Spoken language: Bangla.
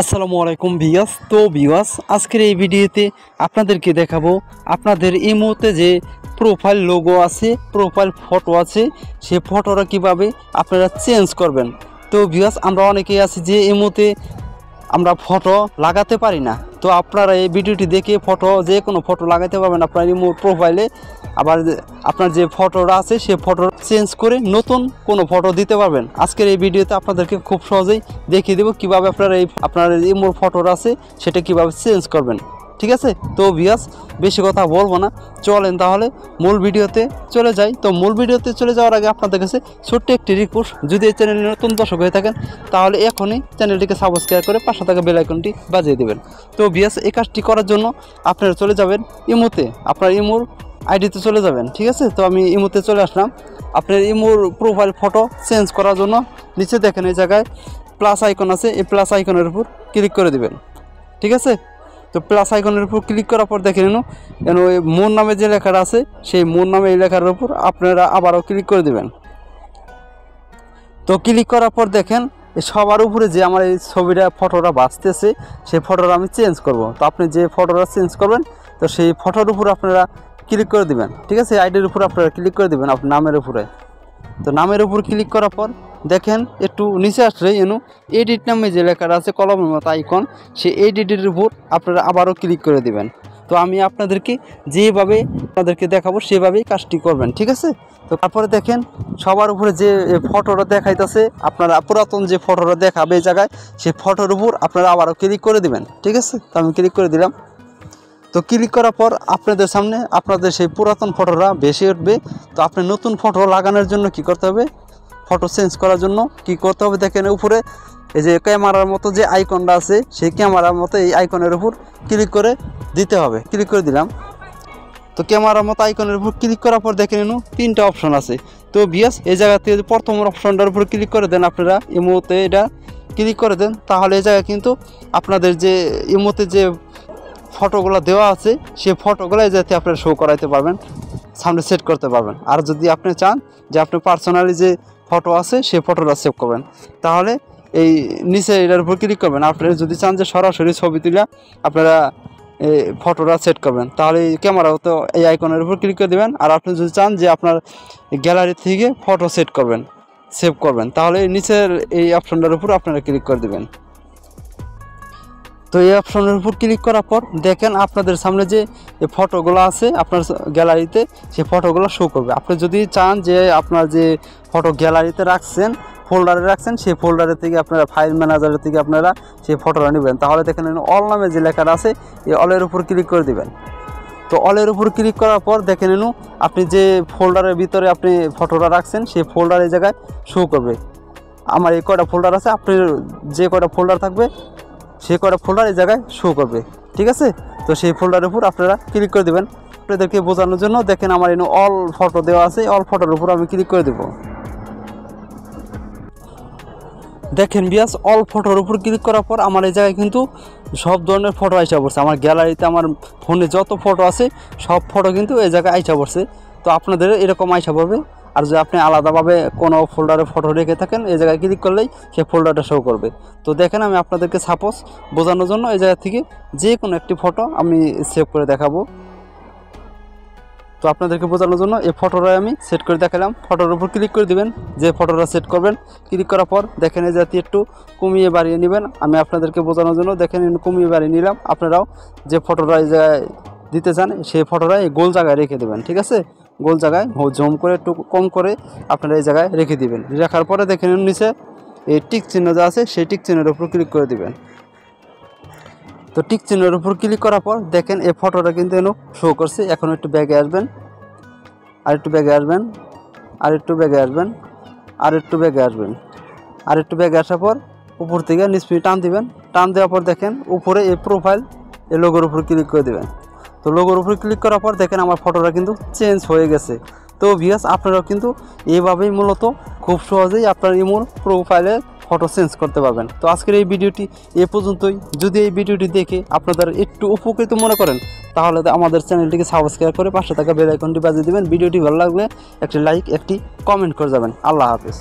আসসালামু আলাইকুম ভিউয়ার্স। তো ভিউয়ার্স, আজকের এই ভিডিওতে আপনাদেরকে দেখাবো আপনাদের ইমোতে যে প্রোফাইল লোগো আছে, প্রোফাইল ফটো আছে, সেই ফটোটা কিভাবে আপনারা চেঞ্জ করবেন। তো ভিউয়ার্স, আমরা অনেকেই আছি যে ইমোতে আমরা ফটো লাগাতে পারি না। তো আপনারা এই ভিডিওটি দেখে যে কোনো ফটো লাগাতে পারবেন আপনার ইমো প্রোফাইলে। আবার আপনার যে ফটোটা আছে সে ফটো চেঞ্জ করে নতুন কোনো ফটো দিতে পারবেন। আজকের এই ভিডিওতে আপনাদেরকে খুব সহজেই দেখিয়ে দেবো কীভাবে আপনারা আপনার ইমোর ফটোটা আছে সেটা কিভাবে চেঞ্জ করবেন। ঠিক আছে, তো ভিউয়ার্স বেশি কথা বলবো না, চলেন তাহলে মূল ভিডিওতে চলে যাই। তো মূল ভিডিওতে চলে যাওয়ার আগে আপনাদের কাছে ছোট্ট একটি রিকোয়েস্ট, যদি এই চ্যানেলে নতুন দর্শক হয়ে থাকেন তাহলে এখনই চ্যানেলটিকে সাবস্ক্রাইব করে পাশে থাকা বেল আইকনটি বাজিয়ে দেবেন। তো ভিউয়ার্স, এই কাজটি করার জন্য আপনারা চলে যাবেন ইমোতে, আপনার ইমোর আইডিতে চলে যাবেন। ঠিক আছে, তো আমি ইমোতে চলে আসলাম। আপনার ইমোর প্রোফাইল ফটো চেঞ্জ করার জন্য নিচে দেখেন এই জায়গায় প্লাস আইকন আছে, এই প্লাস আইকনের উপর ক্লিক করে দিবেন। ঠিক আছে, তো প্লাস আইকনের উপর ক্লিক করার পর দেখে নিন মোর নামে যে লেখাটা আছে সেই মোর নামে এই লেখার উপর আপনারা আবারও ক্লিক করে দিবেন। তো ক্লিক করার পর দেখেন সবার উপরে যে আমার এই ছবিটা ফটোটা বাঁচতেছে সেই ফটোটা আমি চেঞ্জ করব। তো আপনি যে ফটোটা চেঞ্জ করবেন তো সেই ফটোর উপর আপনারা ক্লিক করে দিবেন। ঠিক আছে, আইডির উপর আপনারা ক্লিক করে দিবেন আপনার নামের উপরে। তো নামের উপর ক্লিক করার পর দেখেন একটু নিচে আসলে এডিট নামে যে লেখাটা আছে কলমের মতো আইকন, সেই এডিটের উপর আপনারা আবারও ক্লিক করে দিবেন। তো আমি আপনাদেরকে যেভাবে দেখাবো সেভাবেই কাজটি করবেন। ঠিক আছে, তো তারপরে দেখেন সবার উপরে যে ফটোটা দেখাইতেছে আপনারা পুরাতন যে ফটোটা দেখাবে এই জায়গায় সেই ফটোর উপর আপনারা আবারও ক্লিক করে দিবেন। ঠিক আছে, তো আমি ক্লিক করে দিলাম। তো ক্লিক করার পর আপনাদের সামনে আপনাদের সেই পুরাতন ফটোটা ভেসে উঠবে। তো আপনি নতুন ফটো লাগানোর জন্য কি করতে হবে, ফটো চেঞ্জ করার জন্য কি করতে হবে দেখেন উপরে এই যে ক্যামেরার মতো যে আইকনটা আছে সেই ক্যামেরার মতো এই আইকনের উপর ক্লিক করে দিতে হবে। ক্লিক করে দিলাম। তো ক্যামেরার মতো আইকনের উপর ক্লিক করার পর দেখে নিন তিনটা অপশন আছে। তো ভিউয়ার্স, এই জায়গা থেকে প্রথম অপশনটার উপর ক্লিক করে দেন, আপনারা ইমোতে এটা ক্লিক করে দেন, তাহলে এই জায়গায় কিন্তু আপনাদের যে ইমোতে যে ফটোগুলো দেওয়া আছে সেই ফটোগুলো যাতে আপনারা শো করাইতে পারবেন, সামনে সেট করতে পারবেন। আর যদি আপনি চান যে আপনি পার্সোনালি যে ফটো আছে সেই ফটোটা সেভ করবেন তাহলে এই নিচে এটার উপর ক্লিক করবেন। আপনারা যদি চান যে সরাসরি ছবি তুলে আপনারা এই ফটোটা সেট করবেন তাহলে এই ক্যামেরাও তো এই আইকনের উপর ক্লিক করে দেবেন। আর আপনি যদি চান যে আপনার গ্যালারি থেকে ফটো সেট করবেন, সেভ করবেন, তাহলে নিচের এই অপশনটার উপর আপনারা ক্লিক করে দেবেন। তো এই অপশনের উপর ক্লিক করার পর দেখেন আপনাদের সামনে যে ফটোগুলো আছে আপনার গ্যালারিতে সেই ফটোগুলো শো করবে। আপনি যদি চান যে আপনার যে ফটো গ্যালারিতে রাখছেন, ফোল্ডারে রাখছেন, সেই ফোল্ডারের থেকে আপনারা ফাইল ম্যানেজারের থেকে আপনারা সেই ফটোটা নেবেন। তাহলে দেখেন অল নামে যে লেখাটা আছে এই অলের উপর ক্লিক করে দেবেন। তো অলের উপর ক্লিক করার পর দেখে নিন আপনি যে ফোল্ডারের ভিতরে আপনি ফটোটা রাখছেন সেই ফোল্ডারের জায়গায় শো করবে। আমার এই কয়টা ফোল্ডার আছে, আপনার যে কয়টা ফোল্ডার থাকবে সেই কয়টা ফোল্ডার এই জায়গায় শো করবে। ঠিক আছে, তো সেই ফোল্ডারের উপর আপনারা ক্লিক করে দেবেন। আপনাদেরকে বোঝানোর জন্য দেখেন আমার এখানে অল ফটো দেওয়া আছে, অল ফটোর উপর আমি ক্লিক করে দেব। দেখেন ভিউয়ার্স, অল ফটোর উপর ক্লিক করার পর আমার এই জায়গায় কিন্তু সব ধরনের ফটো আইসা পড়ছে। আমার গ্যালারিতে আমার ফোনে যত ফটো আছে সব ফটো কিন্তু এই জায়গায় আইসা পড়ছে। তো আপনাদের এরকম আইসা পড়বে। আর যদি আপনি আলাদাভাবে কোনো ফোল্ডারে ফটো রেখে থাকেন এই জায়গায় ক্লিক করলেই সেই ফোল্ডারটা শো করবে। তো দেখেন আমি আপনাদেরকে সাপোজ বোঝানোর জন্য এই জায়গা থেকে যে কোনো একটি ফটো আমি সেভ করে দেখাবো। তো আপনাদেরকে বোঝানোর জন্য এই ফটোটা আমি সেট করে দেখালাম। ফটোর উপর ক্লিক করে দিবেন, যে ফটোটা সেট করবেন। ক্লিক করার পর দেখেন এই জাতীয় একটু কমিয়ে বাড়িয়ে নেবেন। আমি আপনাদেরকে বোঝানোর জন্য দেখেন কমিয়ে বাড়িয়ে নিলাম। আপনারাও যে ফটোটা এই জায়গায় দিতে চান সেই ফটোটা এই গোল জায়গায় রেখে দেবেন। ঠিক আছে, গোল জায়গায় জুম করে একটু কম করে আপনারা এই জায়গায় রেখে দিবেন। রাখার পরে দেখেন নিচে এই টিক চিহ্ন যা আছে সেই টিক চিহ্নের উপর ক্লিক করে দিবেন। তো টিক চিহ্নের উপর ক্লিক করার পর দেখেন এই ফটোটা কিন্তু শো করছে। এখন একটু ব্যাগে আসবেন, আর একটু ব্যাগে আসবেন, আর একটু ব্যাগে আসবেন, আর একটু ব্যাগে আসবেন, আর একটু ব্যাগে আসার পর উপর থেকে নিচে টান দিবেন। টান দেওয়ার পর দেখেন উপরে এই প্রোফাইল এই লোগোর উপর ক্লিক করে দেবেন। তো লোগোর উপর ক্লিক করার পর দেখেন আমার ফটোটা কিন্তু চেঞ্জ হয়ে গেছে। তো ভিউয়ার্স, আপনারাও কিন্তু এইভাবেই মূলত খুব সহজেই আপনার ইমোর প্রোফাইলে ফটো চেঞ্জ করতে পারবেন। তো আজকের এই ভিডিওটি এ পর্যন্তই। যদি এই ভিডিওটি দেখে আপনাদের একটু উপকৃত মনে করেন তাহলে আমাদের চ্যানেলটিকে সাবস্ক্রাইব করে পাশে থাকা বেল আইকনটি বাজিয়ে দেবেন। ভিডিওটি ভালো লাগলে একটি লাইক, একটি কমেন্ট করে যাবেন। আল্লাহ হাফেজ।